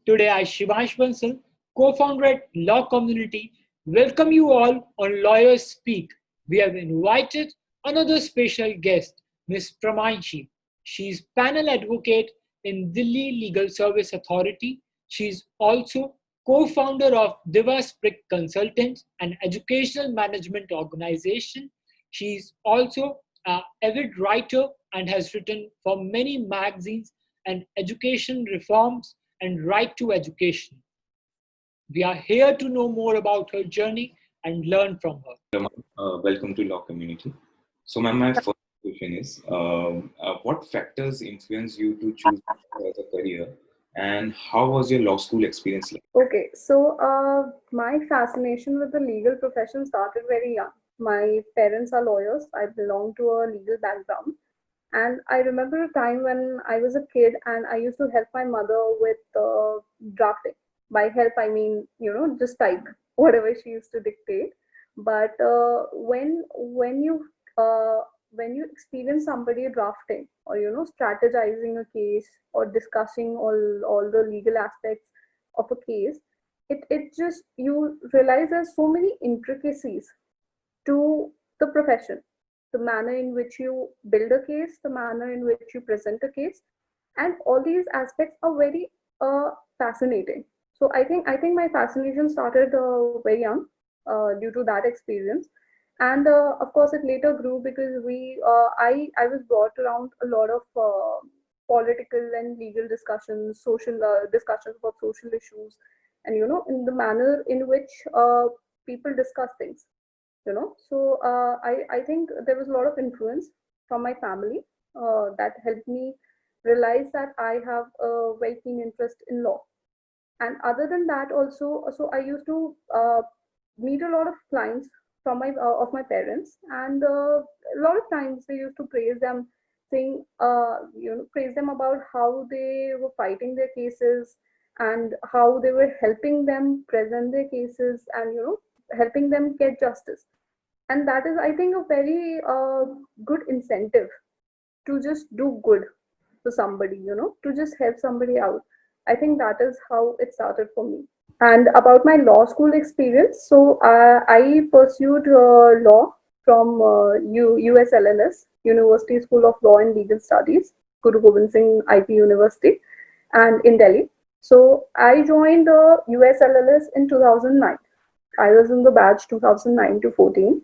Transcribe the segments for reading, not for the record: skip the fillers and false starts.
Today, I, Shivansh Bansal, co-founder at Law Community, welcome you all on Lawyers Speak. We have invited another special guest, Ms. Pramanshi. She is panel advocate in Delhi Legal Service Authority. She is also co-founder of Divas Prick Consultants, an educational management organization. She is also an avid writer and has written for many magazines and education reforms and right to education. We are here to know more about her journey and learn from her. Hello, ma'am. Welcome to Law Community. So, ma'am, my first question is, what factors influence you to choose law as a career, and how was your law school experience like? Okay, so my fascination with the legal profession started very young. My parents are lawyers. I belong to a legal background. And I remember a time when I was a kid and I used to help my mother with drafting. By help, I mean, just type whatever she used to dictate. But uh, when you experience somebody drafting or strategizing a case or discussing all the legal aspects of a case, it just you realize there's so many intricacies to the profession, the manner in which you build a case, the manner in which you present a case, and all these aspects are very fascinating. So I think my fascination started very young due to that experience, and of course it later grew because I was brought around a lot of political and legal discussions, social discussions about social issues, and in the manner in which people discuss things. So I think there was a lot of influence from my family that helped me realize that I have a very keen interest in law. And other than that also, so I used to meet a lot of clients from my of my parents, and a lot of times they used to praise them, saying praise them about how they were fighting their cases and how they were helping them present their cases, and helping them get justice. And that is, I think, a very good incentive to just do good to somebody, to just help somebody out. I think that is how it started for me. And about my law school experience, so I pursued law from USLLS, University School of Law and Legal Studies, Guru Gobind Singh IP University, and in Delhi. So I joined USLLS in 2009. I was in the batch 2009 to 14,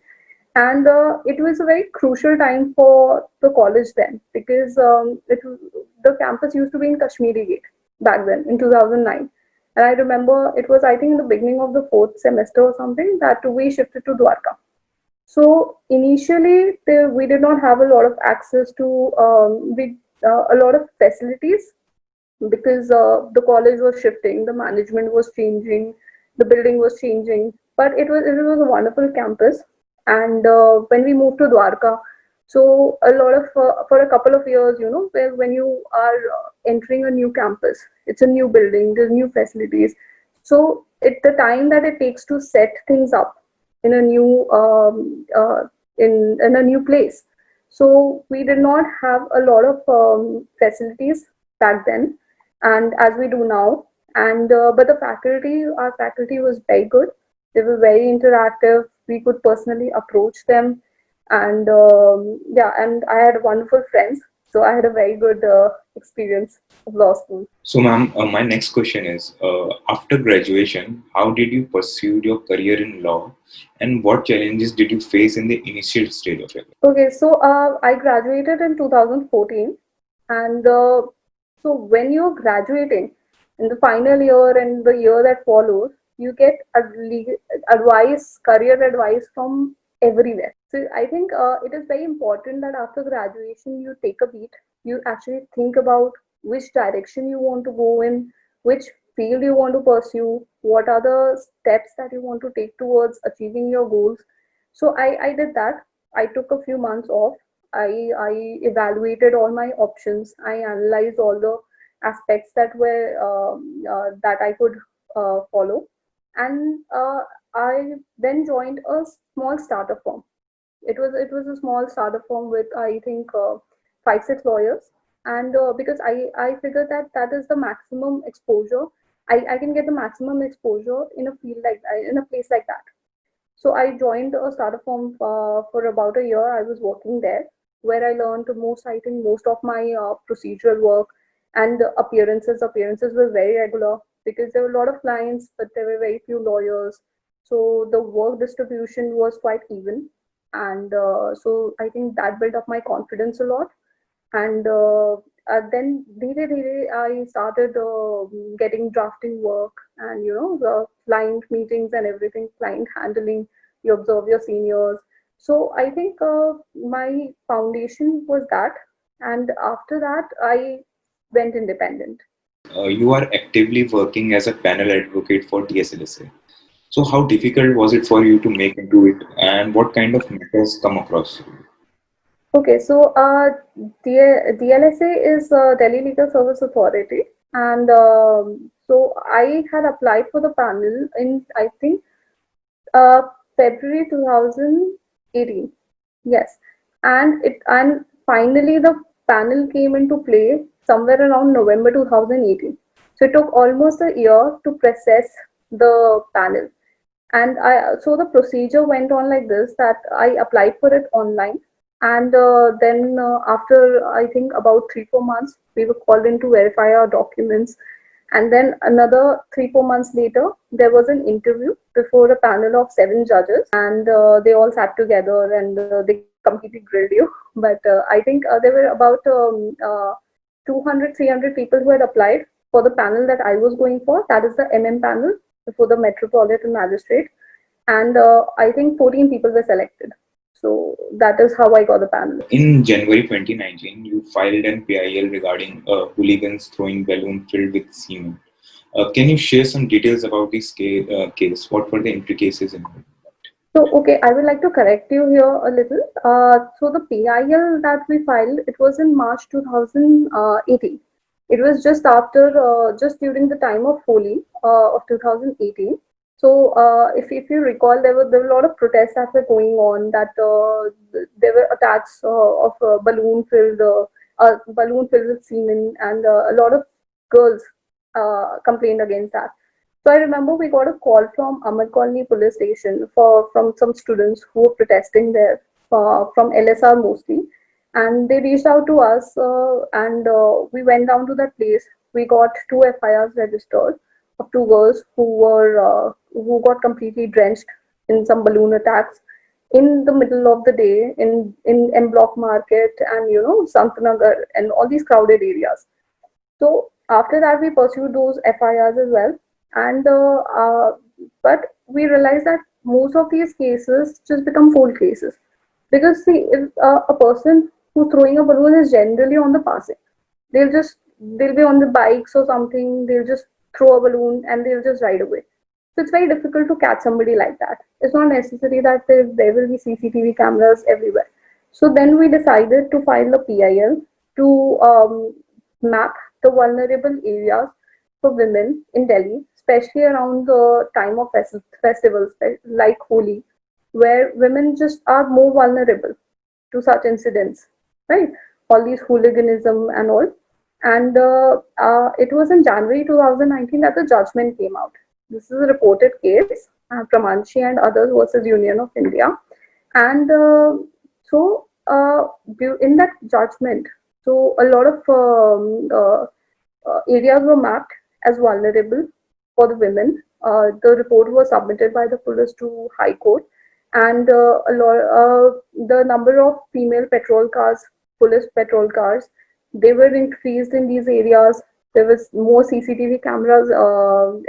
and it was a very crucial time for the college then, because the campus used to be in Kashmiri Gate back then in 2009. And I remember it was, I think, in the beginning of the fourth semester or something, that we shifted to Dwarka. So initially, we did not have a lot of access to a lot of facilities, because the college was shifting, the management was changing, the building was changing. But it was a wonderful campus. And when we moved to Dwarka, so a lot of for a couple of years, when you are entering a new campus, it's a new building, there's new facilities. So the time that it takes to set things up in a new in a new place. So we did not have a lot of facilities back then, and as we do now. And but our faculty was very good. They were very interactive. We could personally approach them, and yeah, and I had wonderful friends. So I had a very good experience of law school. So, ma'am, my next question is, after graduation, how did you pursue your career in law, and what challenges did you face in the initial stage of it? Okay, so I graduated in 2014, and so when you're graduating in the final year and the year that follows, you get advice, career advice from everywhere. So I think it is very important that after graduation you take a beat, you actually think about which direction you want to go in, which field you want to pursue, what are the steps that you want to take towards achieving your goals. So I did that. I took a few months off. I evaluated all my options. I analyzed all the aspects that I could follow, and I then joined a small startup firm. It was a small startup firm with, I think, 5 6 lawyers. And because I figured that that is the maximum exposure I can get the maximum exposure in a field like in a place like that. So I joined a startup firm for about a year. I was working there, where I learned most, I think, most of my procedural work and appearances. Appearances were very regular because there were a lot of clients, but there were very few lawyers. So the work distribution was quite even, and so I think that built up my confidence a lot. And then धीरे धीरे I started getting drafting work, and the client meetings and everything, client handling. You observe your seniors. So I think my foundation was that, and after that I went independent. You are actively working as a panel advocate for TSLSA. So, how difficult was it for you to make into it, and what kind of matters come across you? Okay, so DLSA is Delhi Legal Service Authority, and so I had applied for the panel in, I think, uh, February 2018. Yes, and finally the panel came into play somewhere around November 2018. So it took almost a year to process the panel, and I so the procedure went on like this, that I applied for it online, and then after I think about 3-4 months, we were called in to verify our documents, and then another 3-4 months later, there was an interview before a panel of 7 judges, and they all sat together, and they completely grilled you. But I think there were about 200, 300 people who had applied for the panel that I was going for. That is the panel before the Metropolitan Magistrate, and I think 14 people were selected. So that is how I got the panel. In January 2019, you filed an PIL regarding hooligans throwing balloon filled with semen. Can you share some details about this case? What were the intricacies in it? So, okay, I would like to correct you here a little. So, the PIL that we filed, it was in March 2018. It was just after, just during the time of Holi of 2018. So, if you recall, there were a lot of protests that were going on. That there were attacks of balloon filled with semen, and a lot of girls complained against that. So I remember we got a call from Ahmed Colony police station from some students who were protesting there, from LSR mostly, and they reached out to us, and we went down to that place. We got 2 FIRs registered of 2 girls who got completely drenched in some balloon attacks in the middle of the day in M Block Market, and Santanagar and all these crowded areas. So after that, we pursued those FIRs as well, and but we realized that most of these cases just become cold cases, because see, if a person who's throwing a balloon is generally on the passing, they'll be on the bikes or something. They'll just throw a balloon and they'll just ride away. So it's very difficult to catch somebody like that. It's not necessary that there will be CCTV cameras everywhere. So then we decided to file a PIL to map the vulnerable areas for women in Delhi, especially around the time of festivals like Holi, where women just are more vulnerable to such incidents, right? All these hooliganism and all. And it was in January 2019 that the judgment came out. This is a reported case, Pramanshi and others versus Union of India. And so in that judgment, so a lot of areas were mapped as vulnerable for the women. The report was submitted by the police to High Court, and the number of female patrol cars, police patrol cars, they were increased in these areas. There was more CCTV cameras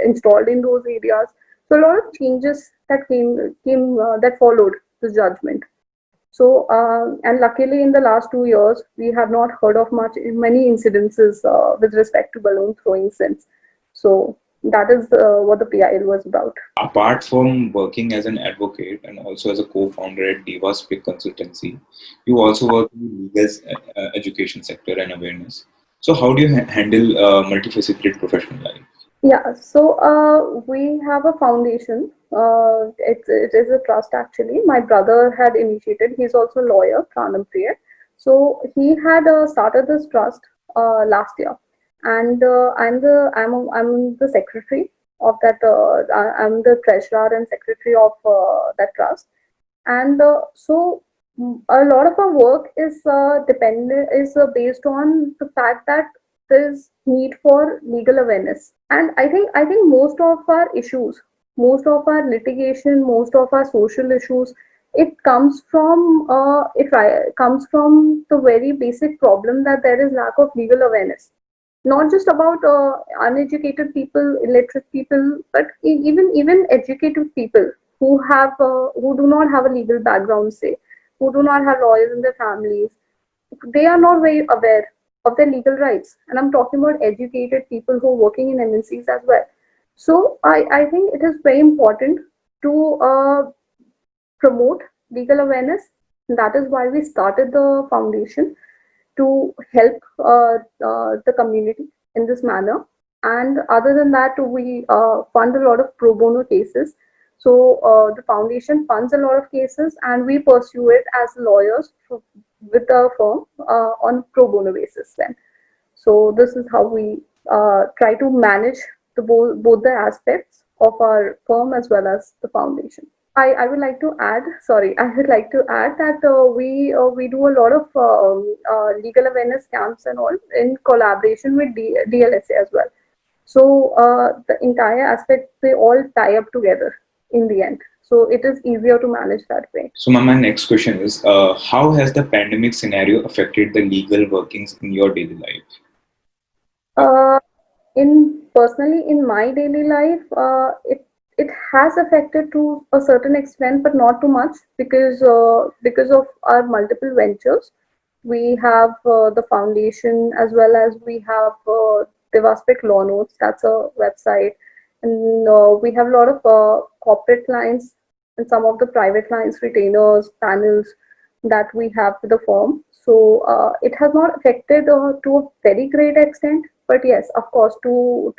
installed in those areas. So a lot of changes that came that followed the judgment. So, and luckily in the last 2 years, we have not heard of many incidences with respect to balloon throwing since. So that is what the PIL was about. Apart from working as an advocate and also as a co-founder at Diva Speak Consultancy, you also work in the legal education sector and awareness. So how do you handle multifaceted professional life? Yeah, so we have a foundation. It is a trust actually. My brother had initiated. He's also a lawyer, Pranam Priya. So he had started this trust last year, and I'm the secretary of that. I'm the treasurer and secretary of that trust, and a lot of our work is based on the fact that there's need for legal awareness. And I think most of our issues, most of our litigation, most of our social issues, it comes from the very basic problem that there is lack of legal awareness, not just about uneducated people, illiterate people, but even educated people who do not have a legal background, say, who do not have lawyers in their families. They are not very aware of their legal rights. And I'm talking about educated people who are working in MNCs as well. So I think it is very important to promote legal awareness. And that is why we started the foundation to help the community in this manner. And other than that, we fund a lot of pro bono cases. So the foundation funds a lot of cases, and we pursue it as lawyers with a firm on pro bono basis. Then, so this is how we try to manage both the aspects of our firm as well as the foundation. I would like to add, sorry, I would like to add that we do a lot of legal awareness camps and all in collaboration with DLSA as well. So the entire aspect, they all tie up together in the end. So it is easier to manage that way. So my next question is, how has the pandemic scenario affected the legal workings in your daily life? Uh, in personally in my daily life, it has affected to a certain extent, but not too much, because of our multiple ventures. We have the foundation, as well as we have Devaspec Law Notes. That's a website, and we have a lot of corporate clients and some of the private clients, retainers, panels that we have with the firm. So it has not affected to a very great extent, but yes, of course, to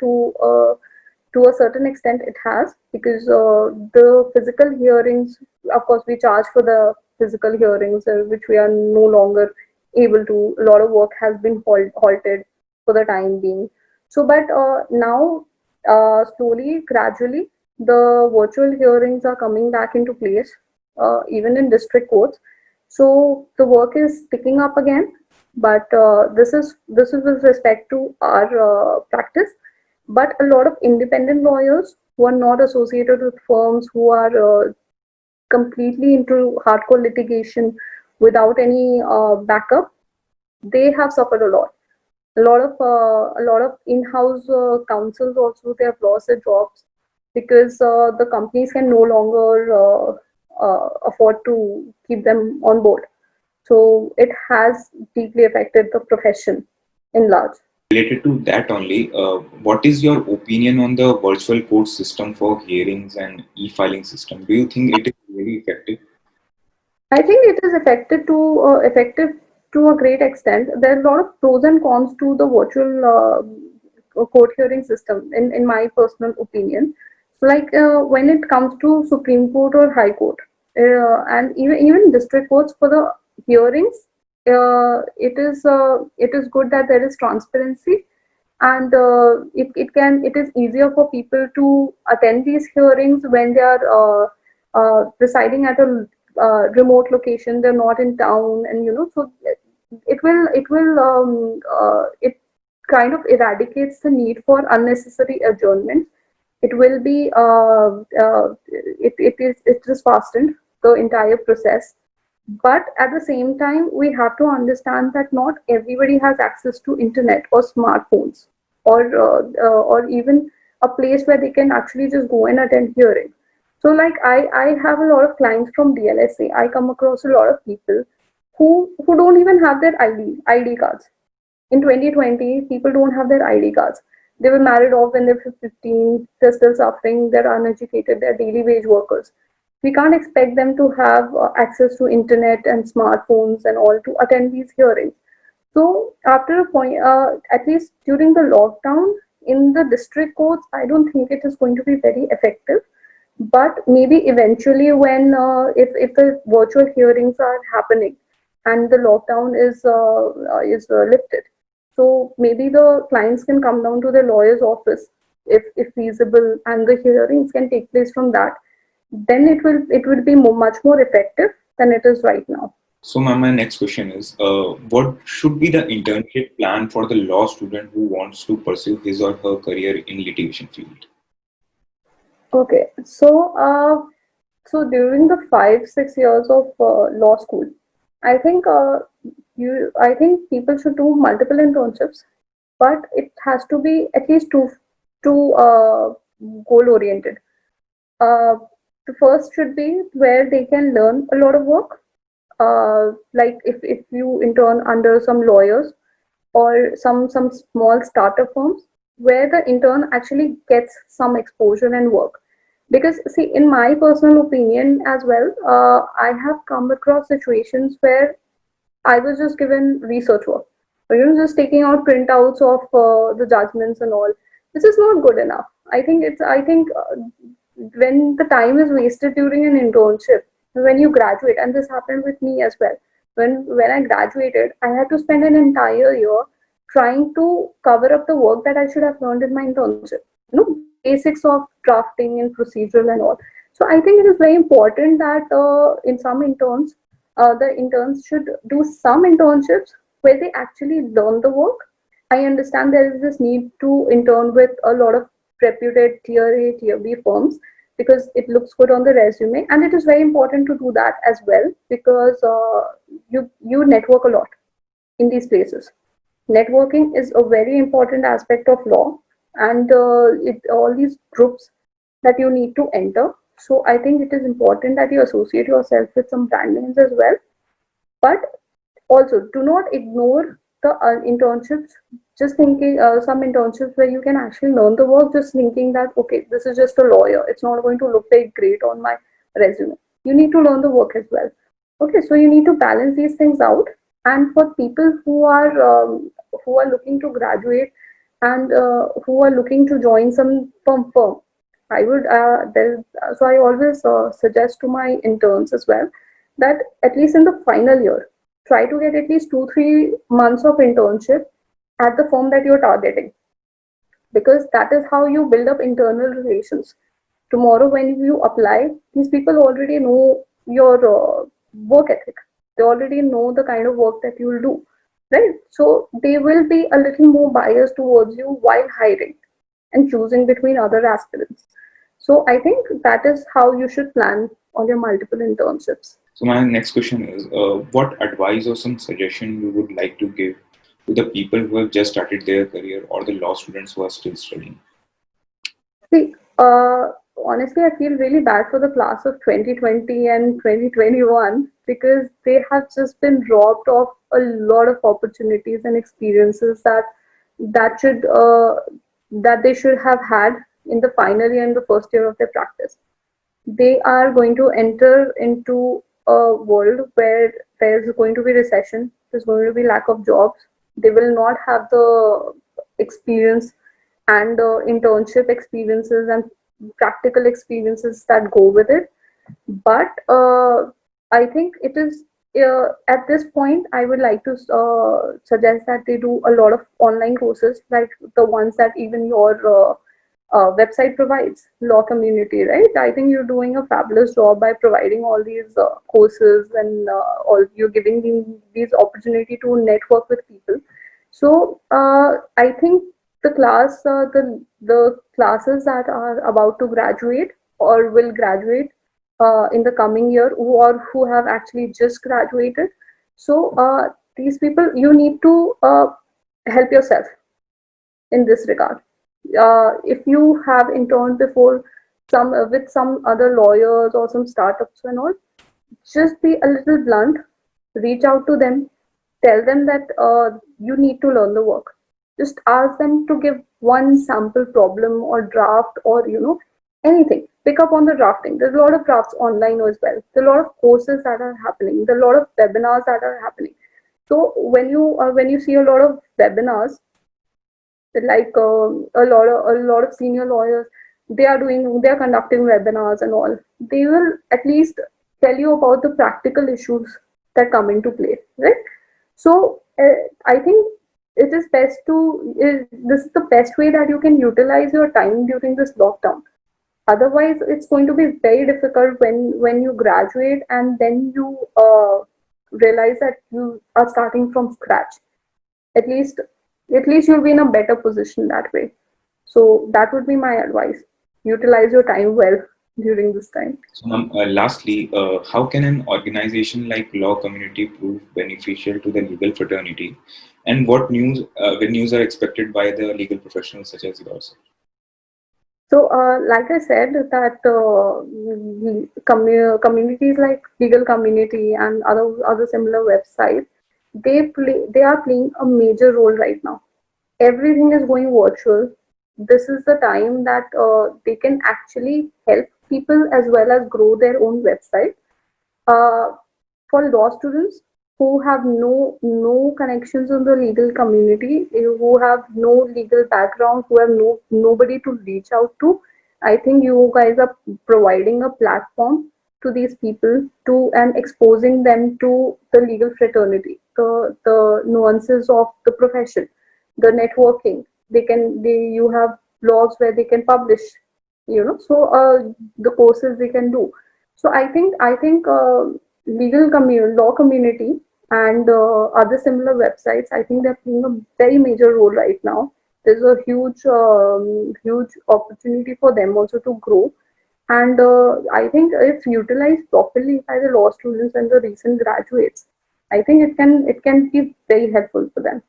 a certain extent it has, because the physical hearings, of course, we charge for the physical hearings, which we are no longer able to. A lot of work has been halted for the time being. So, but now, slowly, gradually, the virtual hearings are coming back into place, even in district courts. So the work is picking up again, but this is with respect to our practice. But a lot of independent lawyers who are not associated with firms, who are completely into hardcore litigation without any backup, they have suffered a lot. A lot of in-house counsels also, they have lost their jobs, because the companies can no longer afford to keep them on board. So it has deeply affected the profession in large. Related to that only, what is your opinion on the virtual court system for hearings and e-filing system? Do you think it is very effective? I think it is effective to a great extent. There are a lot of pros and cons to the virtual court hearing system, in my personal opinion. So, like when it comes to Supreme Court or High Court, and even district courts for the hearings, it is good that there is transparency, and it is easier for people to attend these hearings when they are residing at a remote location. They're not in town, and so it kind of eradicates the need for unnecessary adjournments. It will be it is fastened the entire process. But at the same time, we have to understand that not everybody has access to internet or smartphones, or even a place where they can actually just go and attend hearing. So, like, I have a lot of clients from DLSA. I come across a lot of people who don't even have their ID cards. In 2020, people don't have their ID cards. They were married off when they were 15. They're still suffering. They're uneducated. They're daily wage workers. We can't expect them to have access to internet and smartphones and all to attend these hearings. So after a point, at least during the lockdown in the district courts, I don't think it is going to be very effective. But maybe eventually, when if the virtual hearings are happening and the lockdown is lifted, So maybe the clients can come down to the lawyer's office if feasible, and the hearings can take place from that. Then it will be much more effective than it is right now. So, ma'am, my next question is, what should be the internship plan for the law student who wants to pursue his or her career in litigation field? Okay, so during the 5 6 years of law school, I think I think people should do multiple internships, but it has to be at least two goal oriented. Uh, the first should be where they can learn a lot of work. Like if you intern under some lawyers or some small startup firms where the intern actually gets some exposure and work. Because see, in my personal opinion as well, I have come across situations where I was just given research work, or just taking out printouts of the judgments and all. This is not good enough. I think when the time is wasted during an internship, when you graduate, and this happened with me as well. When I graduated, I had to spend an entire year trying to cover up the work that I should have learned in my internship. Basics of drafting and procedural and all. So I think it is very important that in some interns, the interns should do some internships where they actually learn the work. I understand there is this need to intern with a lot of reputed tier A, tier B firms because it looks good on the resume, and it is very important to do that as well because you network a lot in these places. Networking is a very important aspect of law, and all these groups that you need to enter. So I think it is important that you associate yourself with some brand names as well. But also, do not ignore the internships. Just thinking some internships where you can actually learn the work, just thinking that, okay, this is just a lawyer. It's not going to look very great on my resume. You need to learn the work as well. Okay, so you need to balance these things out. And for people who are looking to graduate and who are looking to join some firm, I would so I always suggest to my interns as well that at least in the final year, try to get at least 2 3 months of internship at the firm that you're targeting, because that is how you build up internal relations. Tomorrow when you apply, these people already know your work ethic. They already know the kind of work that you will do, right? So they will be a little more biased towards you while hiring and choosing between other aspirants. So I think that is how you should plan on your multiple internships. So, my next question is, what advice or some suggestion you would like to give to the people who have just started their career or the law students who are still studying? See, honestly, I feel really bad for the class of 2020 and 2021 because they have just been robbed of a lot of opportunities and experiences that should that they should have had in the final year and the first year of their practice. They are going to enter into a world where there's going to be recession, there's going to be lack of jobs. They will not have the experience and internship experiences and practical experiences that go with it. But I think it is at this point, I would like to suggest that they do a lot of online courses like the ones that even your website provides, Law Community, right? I think you're doing a fabulous job by providing all these courses and all you're giving them these opportunity to network with people. So I think the classes that are about to graduate or will graduate in the coming year, who have actually just graduated. So these people, you need to help yourself in this regard. If you have interned before some with some other lawyers or some startups and all, just be a little blunt. Reach out to them. Tell them that you need to learn the work. Just ask them to give one sample problem or draft or anything. Pick up on the drafting. There's a lot of drafts online as well. There's a lot of courses that are happening. There's a lot of webinars that are happening. So when you see a lot of webinars, like a lot of senior lawyers, they are conducting webinars and all. They will at least tell you about the practical issues that come into play, right? So I think it is best to this is the best way that you can utilize your time during this lockdown. Otherwise it's going to be very difficult when you graduate and then you realize that you are starting from scratch. At least at least you'll be in a better position that way. So that would be my advice: utilize your time well during this time. So, lastly, how can an organization like Law Community prove beneficial to the legal fraternity, and what venues are expected by the legal professionals such as yours? So, like I said, that communities like Legal Community and other similar websites, they are playing a major role right now. Everything is going virtual. This is the time that they can actually help people as well as grow their own website. Uh, for law students who have no connections in the legal community, who have no legal background, who have nobody to reach out to, I think you guys are providing a platform to these people to and exposing them to the legal fraternity, the nuances of the profession, the networking. They you have blogs where they can publish, so the courses they can do. So I think law community and other similar websites, I think they're playing a very major role right now. There's a huge opportunity for them also to grow. And I think if utilized properly by the law students and the recent graduates, I think it can be very helpful for them.